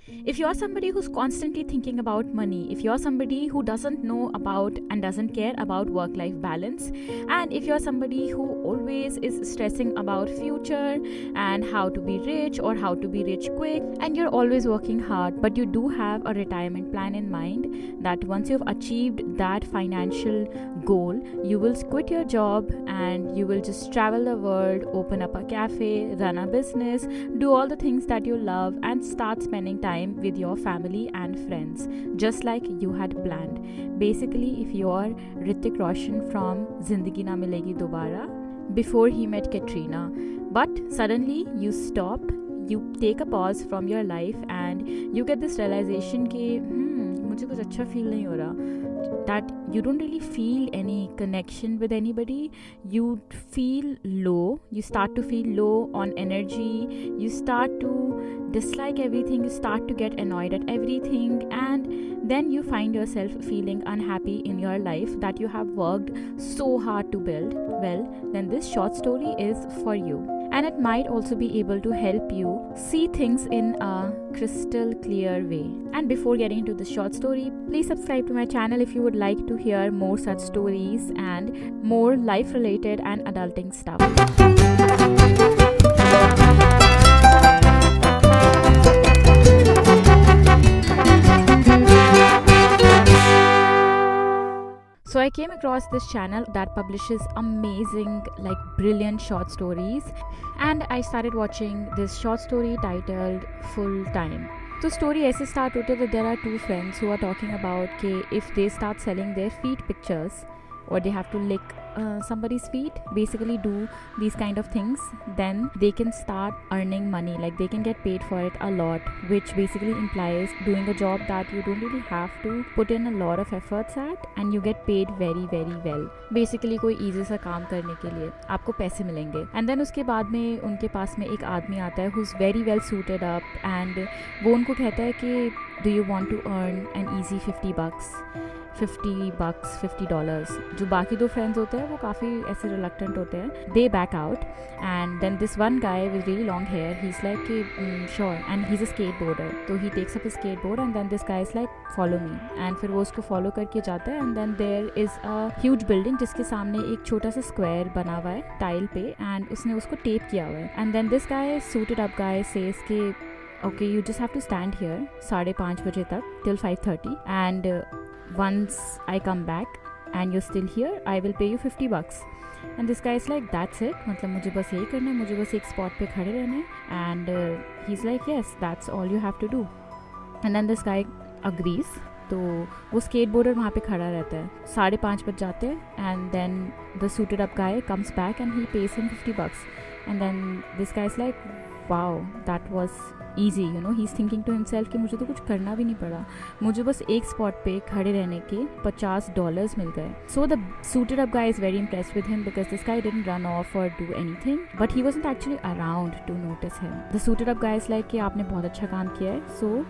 If you're somebody who's constantly thinking about money, if you're somebody who doesn't know about and doesn't care about work-life balance, and if you're somebody who always is stressing about future and how to be rich or how to be rich quick, and you're always working hard, but you do have a retirement plan in mind that once you've achieved that financial goal, you will quit your job and you will just travel the world, open up a cafe, run a business, do all the things that you love, and start spending time with your family and friends, just like you had planned. Basically, if you're Hrithik Roshan from Zindagi Na Milegi Dobara, before he met Katrina, but suddenly you stop, you take a pause from your life and you get this realization कि मुझे कुछ अच्छा feel नहीं हो रहा, that you don't really feel any connection with anybody, you feel low, you start to feel low on energy, you start to dislike everything, you start to get annoyed at everything, and then you find yourself feeling unhappy in your life that you have worked so hard to build. Well, then this short story is for you, and it might also be able to help you see things in a crystal clear way. And before getting into this short story, please subscribe to my channel if you would like to hear more such stories and more life related and adulting stuff. So I came across this channel that publishes amazing, like brilliant short stories, and I started watching this short story titled Full Time. So story ऐसे start होते that there are two friends who are talking about कि if they start selling their feet pictures, or they have to lick somebody's feet, basically do these kind of things, then they can start earning money, like they can get paid for it a lot, which basically implies doing a job that you don't really have to put in a lot of efforts at, and you get paid very very well. Basically कोई easy सा काम करने के लिए आपको पैसे मिलेंगे. And then उसके बाद में उनके पास में एक आदमी आता है who's very well suited up, and वो उनको कहता है कि do you want to earn an easy $50, जो बाकी दो फ्रेंड्स होते हैं वो काफ़ी ऐसे रिलक्टेंट होते हैं. They back out, and then this one guy with really long hair, he is like कि sure, and he is a skateboarder, तो he takes up skateboard, and then this guy is like follow me, and फिर वो उसको follow करके जाता है. And then there is a huge building जिसके सामने एक छोटा सा स्क्वायर बना हुआ है टाइल पे, एंड उसने उसको टेप किया हुआ है. And then this guy suited up guy says कि okay, you just have to stand here 5:30 बजे तक till 5:30, and once I come back and you're still here, I will pay you $50. And this guy is like, that's it, मतलब मुझे बस यही करना है, मुझे बस एक स्पॉट पे खड़े रहना है. and he's like, yes, that's all you have to do. and then this guy agrees. तो वो स्केट बोर्डर वहाँ पे खड़ा रहता है. 5:30 बज जाते हैं, and then the suited up guy comes back and he pays him $50. And then this guy is like, wow, that was easy, you know. He is thinking to himself कि मुझे तो कुछ करना भी नहीं पड़ा, मुझे बस एक स्पॉट पे खड़े रहने के $50 मिल गए. So the suited up guy is very impressed with him because this guy didn't run off or do anything, but he wasn't actually around to notice him. The suited up guy is like कि आपने बहुत अच्छा काम किया है, सो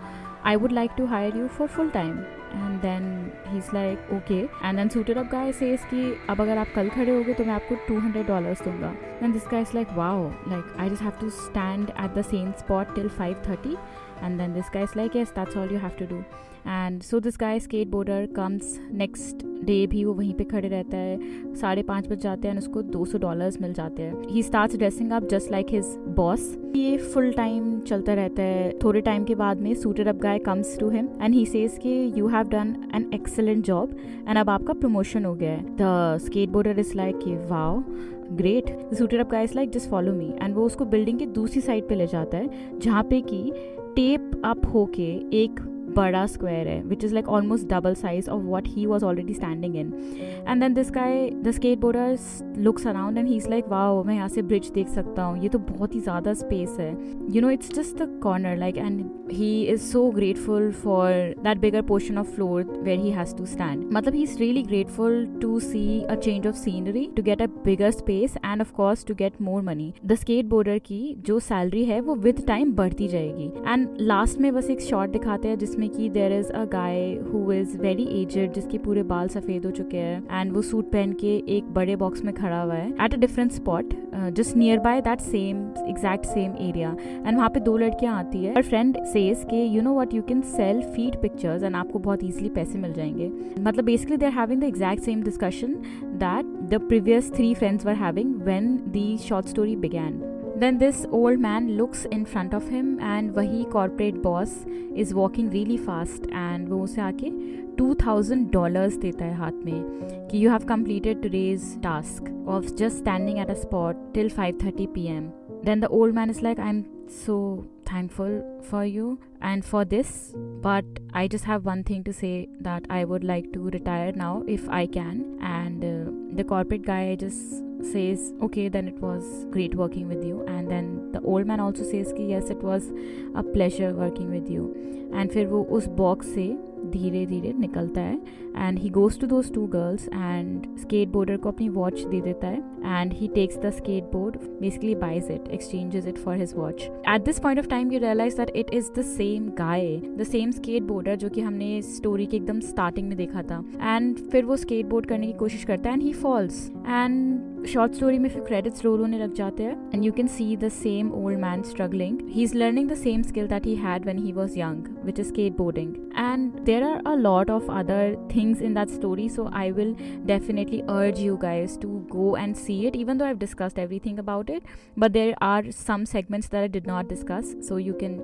I would like to hire you for full time. And then he's like, okay. And then suited up guy says कि अब अगर आप कल खड़े होगे तो मैं आपको $200 दूंगा. Then this guy is like, wow, like I just have to stand at the same spot till 5:30. And then this guy is like, yes, that's all you have to do. And so this guy skateboarder comes next day भी वो वहीं पे खड़े रहता है. 5:30 बज जाते हैं, उसको $200 मिल जाते हैं. He starts dressing up just like his boss. ये फुल टाइम चलता रहता है. थोड़े टाइम के बाद में suited up guy comes to him and he says कि you have done an excellent job and अब आपका प्रमोशन हो गया है. The skateboarder is like कि wow, great. Suited up guy is like, just follow me. And वो उसको building की दूसरी साइड पे ले जाता है जहाँ पे कि टेप अप होके एक बड़ा स्क्वायर है, which is like almost double size of what he was already standing in. And then this guy, the skateboarder looks around and he is like, wow, मैं यहाँ से ब्रिज देख सकता हूँ, ये तो बहुत ही ज़्यादा स्पेस है, you know, it's just the corner, like. And he is so grateful for that bigger portion of floor where he has to stand. मतलब he is really grateful to see a change of scenery, to get a bigger space and of course to get more money. The skateboarder की जो salary है वो with time बढ़ती जाएगी. And last में बस एक शॉट दिखाते हैं जिसमें जिसमें कि there is a guy who is very aged, जिसके पूरे बाल सफेद हो चुके हैं एंड वो सूट पहन के एक बड़े बॉक्स में खड़ा हुआ है at a different spot just nearby that same exact same area. And वहाँ पे 2 लड़कियां आती है। हर फ्रेंड सेज के you know what, you can sell feet pictures and आपको बहुत इजीली पैसे मिल जाएंगे। मतलब basically they are having the exact same discussion that the previous 3 friends were having when the short story began. Then this old man looks in front of him and वही corporate boss is walking really fast and वो उसे आके $2,000 देता है हाथ में कि you have completed today's task of just standing at a spot till 5:30 p.m. Then the old man is like, I'm so thankful for you and for this, but I just have one thing to say, that I would like to retire now if I can. And the corporate guy just says, okay, then it was great working with you. And then the old man also says कि yes, it was a pleasure working with you. And फिर वो उस box से धीरे धीरे निकलता है and he goes to those 2 girls and skateboarder को अपनी वॉच दे देता है and he takes the skateboard, basically buys it, exchanges it for his watch. At this point of time you realize that it is the same guy, the same skateboarder जो कि हमने story के एकदम starting में देखा था। And फिर वो स्केट बोर्ड करने की कोशिश करता है and he falls and short story में फिर क्रेडिट्स रोल होने लग जाते हैं and you can see the same old man struggling. He is learning the same skill that he had when he was young, which is skateboarding. And there are a lot of other things in that story, so I will definitely urge you guys to go and see it, even though I've discussed everything about it, but there are some segments that I did not discuss, so you can,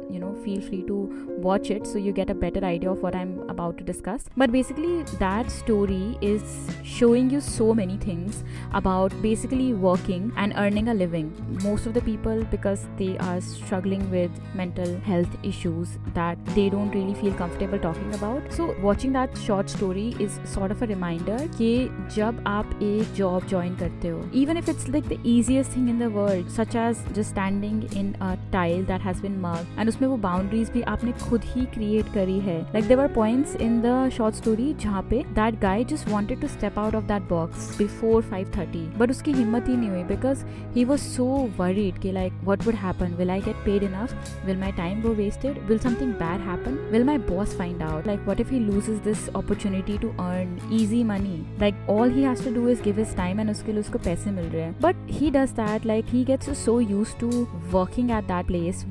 feel free to watch it so you get a better idea of what I'm about to discuss. But basically that story is showing you so many things about basically working and earning a living. Most of the people, because they are struggling with mental health issues that they don't really feel comfortable talking about. So watching that short story is sort of a reminder कि जब आप एक job join करते हो, even if it's like the easiest thing in the world, such as just standing in a tile that has been marked, and उसमें वो boundaries भी आपने खुद ही create करी है. Like there were points in the short story जहाँ पे that guy just wanted to step out of that box before 5:30, but उसकी हिम्मत ही नहीं हुई because he was so worried कि like what would happen? Will I get paid enough? Will my time go wasted? Will something bad happen? Will my boss find out? Like what if he loses this opportunity to earn easy money? Like all he has to do is give his time and उसके लिए उसको पैसे मिल रहे हैं. But he does that, like he gets so used to working at that place,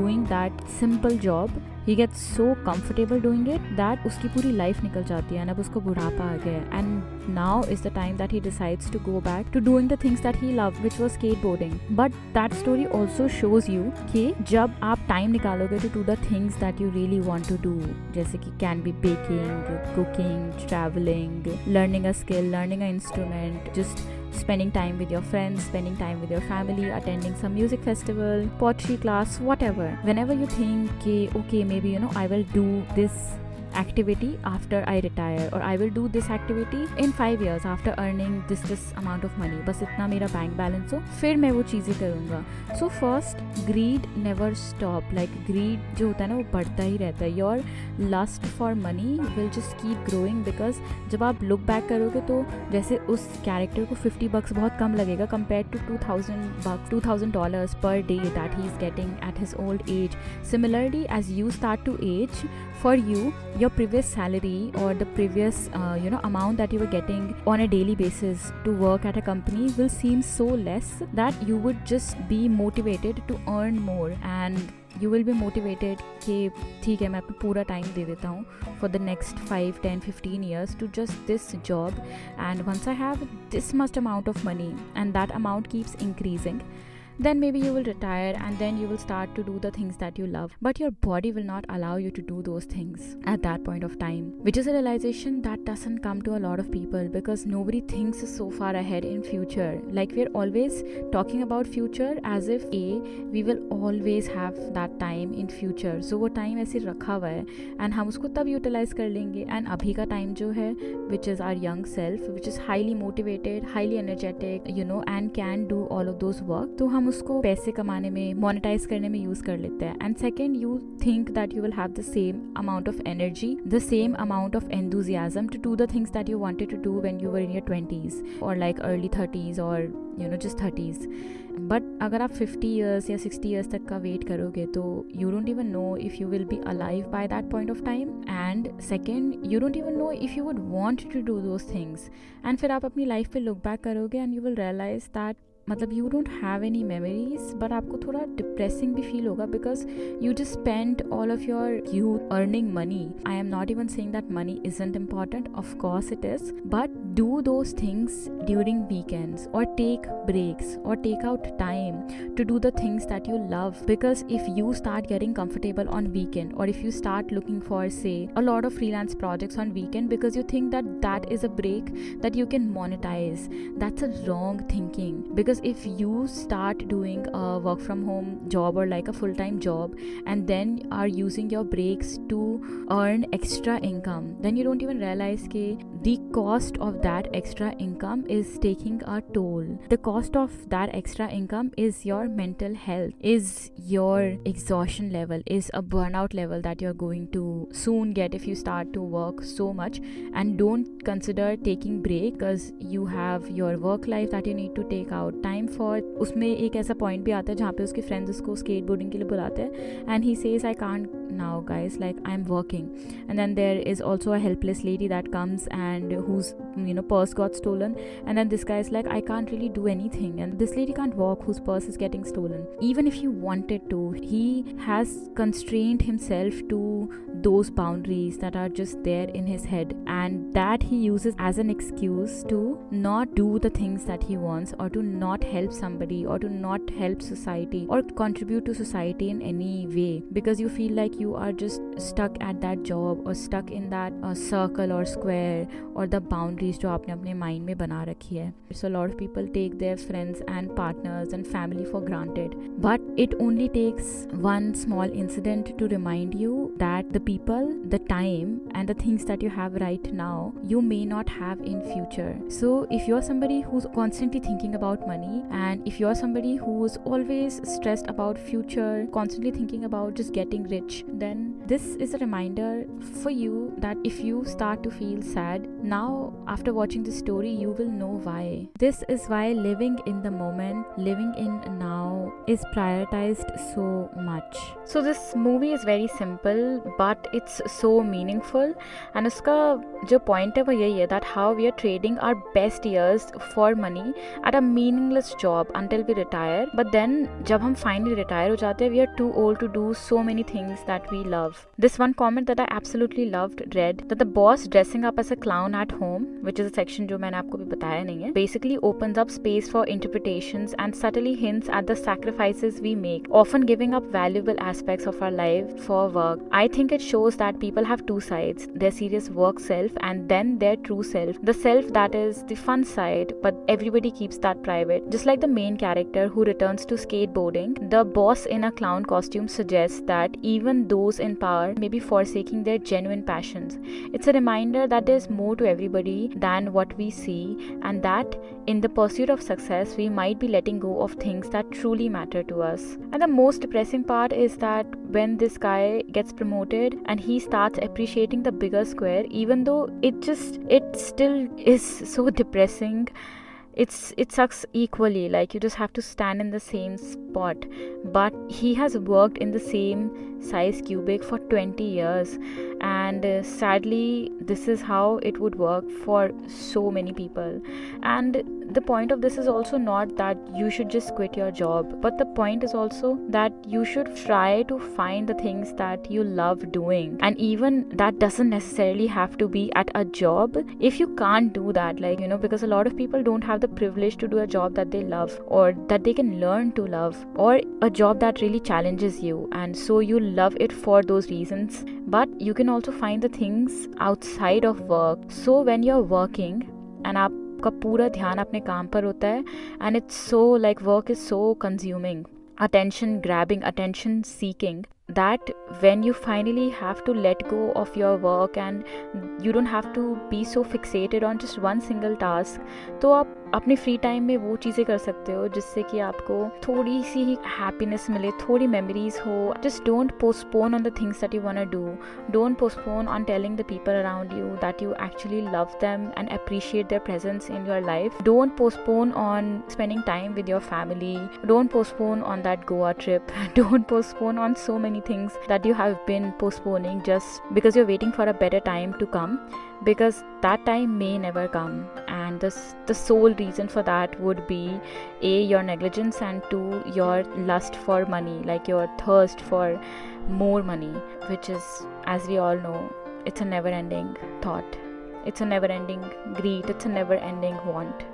doing that simple job. He gets so comfortable doing it that उसकी पूरी life निकल जाती है and अब उसको बुढ़ापा आ गया है. And now is the time that he decides to go back to doing the things that he loved, which was skateboarding. But that story also shows you कि जब आप time निकालोगे to do the things that you really want to do, जैसे कि can be baking, cooking, traveling, learning a skill, learning an instrument, just spending time with your friends, spending time with your family, attending some music festival, pottery class, whatever. Whenever you think okay, maybe I will do this activity after I retire, or I will do this activity in 5 years after earning this amount of money, बस इतना मेरा bank balance हो, फिर मैं वो चीज़ें करूँगा. So first, greed never stop. Like greed जो होता है ना वो बढ़ता ही रहता है. Your lust for money will just keep growing because जब आप look back करोगे तो जैसे उस कैरेक्टर को $50 बहुत कम लगेगा compared to $2,000 per day that he is getting at his old age. Similarly, as you start to age, for you, your previous salary or the previous amount that you were getting on a daily basis to work at a company will seem so less that you would just be motivated to earn more, and you will be motivated कि ठीक है मैं अपना पूरा time दे देता हूँ for the next 5, 10, 15 years to just this job, and once I have this much amount of money and that amount keeps increasing, then maybe you will retire and then you will start to do the things that you love, but your body will not allow you to do those things at that point of time, which is a realization that doesn't come to a lot of people because nobody thinks so far ahead in future. Like we're always talking about future as if we will always have that time in future, so वो time ऐसे रखा हुआ है and हम उसको तब utilize कर लेंगे. And अभी का time जो है, which is our young self, which is highly motivated, highly energetic, and can do all of those work, तो हम हम उसको पैसे कमाने में, मोनेटाइज करने में यूज कर लेते हैं. And second, you think that you will have the same amount of energy, the same amount of enthusiasm to do the things that you wanted to do when you were in your 20s or like early 30s or just 30s. But अगर आप 50 years या 60 years तक का wait करोगे तो you don't even know if you will be alive by that point of time. And second, you don't even know if you would want to do those things. And फिर आप अपनी life पे look back करोगे and you will realize that मतलब you don't have any memories, but आपको थोड़ा depressing भी feel होगा because you just spend all of your youth earning money. I am not even saying that money isn't important, of course it is, but do those things during weekends और take breaks और take out time to do the things that you love. Because if you start getting comfortable on weekend, or if you start looking for, say, a lot of freelance projects on weekend because you think that that is a break that you can monetize, that's a wrong thinking. Because if you start doing a work from home job or like a full-time job and then are using your breaks to earn extra income, then you don't even realize that the cost of that extra income is taking a toll. The cost of that extra income is your mental health, is your exhaustion level, is a burnout level that you're going to soon get if you start to work so much. And don't consider taking break because you have your work life that you need to take out time for. उसमें एक ऐसा point भी आता है जहाँ पे उसके friends उसको skateboarding के लिए बुलाते हैं and he says, I can't now guys, like I'm working. And then there is also a helpless lady that comes and whose purse got stolen, and then this guy is like, I can't really do anything, and this lady can't walk whose purse is getting stolen. Even if he wanted to, he has constrained himself to those boundaries that are just there in his head, and that he uses as an excuse to not do the things that he wants, or to not help somebody, or to not help society, or contribute to society in any way, because you feel like you are just stuck at that job or stuck in that circle or square or the boundaries जो आपने अपने mind में बना रखी है. So a lot of people take their friends and partners and family for granted, but it only takes one small incident to remind you that the people, the time and the things that you have right now you may not have in future. So if you're somebody who's constantly thinking about money, and if you're somebody who's always stressed about future, constantly thinking about just getting rich, then this is a reminder for you that if you start to feel sad now after watching this story, you will know why. This is why living in the moment, living in now is prioritized so much. So this movie is very simple but it's so meaningful, and uska jo point hai wo yahi hai that how we are trading our best years for money at a meaningless job until we retire, but then jab hum finally retire ho jate hain, we are too old to do so many things that we love. This one comment that I absolutely loved read that the boss dressing up as a clown at home, which is a section जो मैंने आपको भी बताया नहीं है, basically opens up space for interpretations and subtly hints at the sacrifices we make, often giving up valuable aspects of our life for work. I think it shows that people have two sides, their serious work self and then their true self, the self that is the fun side, but everybody keeps that private. Just like the main character who returns to skateboarding, the boss in a clown costume suggests that even those in power may be forsaking their genuine passions. It's a reminder that there's more to everybody than what we see, and that in the pursuit of success we might be letting go of things that truly matter to us. And the most depressing part is that when this guy gets promoted and he starts appreciating the bigger square, even though it still is so depressing, it sucks equally, like you just have to stand in the same spot, but he has worked in the same size cubic for 20 years, and sadly this is how it would work for so many people. And the point of this is also not that you should just quit your job, but the point is also that you should try to find the things that you love doing, and even that doesn't necessarily have to be at a job. If you can't do that, like because a lot of people don't have the privilege to do a job that they love, or that they can learn to love, or a job that really challenges you, and so you love it for those reasons. But you can also find the things outside of work. So when you're working and आपका पूरा ध्यान अपने काम पर होता है, and it's so like work is so consuming, attention grabbing, attention seeking, that when you finally have to let go of your work and you don't have to be so fixated on just one single task, तो आप अपने free time में वो चीज़ें कर सकते हो जिससे कि आपको थोड़ी सी ही हैप्पीनेस मिले, थोड़ी मेमोरीज हो. Just don't postpone on the things that you want to do. Don't postpone on telling the people around you that you actually love them and appreciate their presence in your life. Don't postpone on spending time with your family. Don't postpone on that Goa trip. Don't postpone on so many things that you have been postponing just because you're waiting for a better time to come, because that time may never come. And the sole reason for that would be A, your negligence, and 2, your lust for money, like your thirst for more money, which is, as we all know, it's a never ending thought, it's a never ending greed, it's a never ending want.